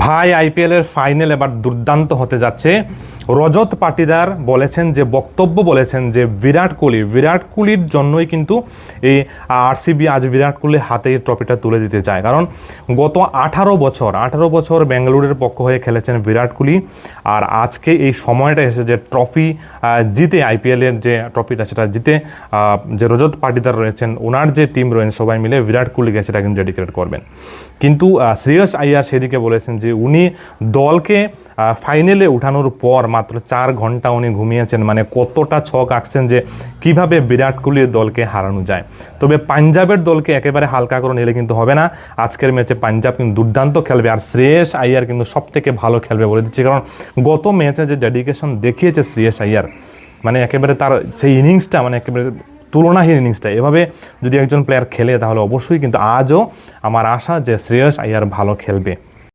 ভাই আইপিএলের ফাইনাল এবার দুর্দান্ত হতে যাচ্ছে। রজত পাটিদার বলেছেন যে বক্তব্য বলেছেন যে বিরাট কোহলির জন্যই কিন্তু এই আরসিবি আজ বিরাট কোহলির হাতে এই ট্রফিটা তুলে দিতে চায়। কারণ গত 18 বছর বেঙ্গালুরুর পক্ষ হয়ে খেলেছেন বিরাট কোহলি, আর আজকে এই সময়টা এসে যে ট্রফি জিতে আইপিএলের যে ট্রফিটা সেটা জিতে যে রজত পাটিদার রয়েছেন, ওনার যে টিম রয়েছেন সবাই মিলে বিরাট কোহলিকে সেটা কিন্তু ডেডিকেট করবেন। কিন্তু শ্রেয়স আইয়ার সেদিকে বলেছেন যে উনি দলকে ফাইনালে উঠানোর পর মাত্র 4 ঘন্টা উনি ঘুমিয়েছেন, মানে কতটা ছক আঁকছেন যে কিভাবে বিরাট কোহলির দলকে হারানো যায়। তবে পাঞ্জাবের দলকে একেবারে হালকা করে নিলে কিন্তু হবে না। আজকের ম্যাচে পাঞ্জাব কিন্তু দুর্দান্ত খেলবে, আর শ্রেয়স আইয়ার কিন্তু সব থেকে ভালো খেলবে বলে দিচ্ছি। কারণ গত ম্যাচে যে ডেডিকেশন দেখিয়েছে শ্রেয়স আইয়ার, মানে একেবারে তার সেই ইনিংসটা মানে একেবারে তুলনাহীন ইনিংসটা। এভাবে যদি একজন প্লেয়ার খেলে তাহলে অবশ্যই কিন্তু আজও আমার আশা যে শ্রেয়স আইয়ার ভালো খেলবে।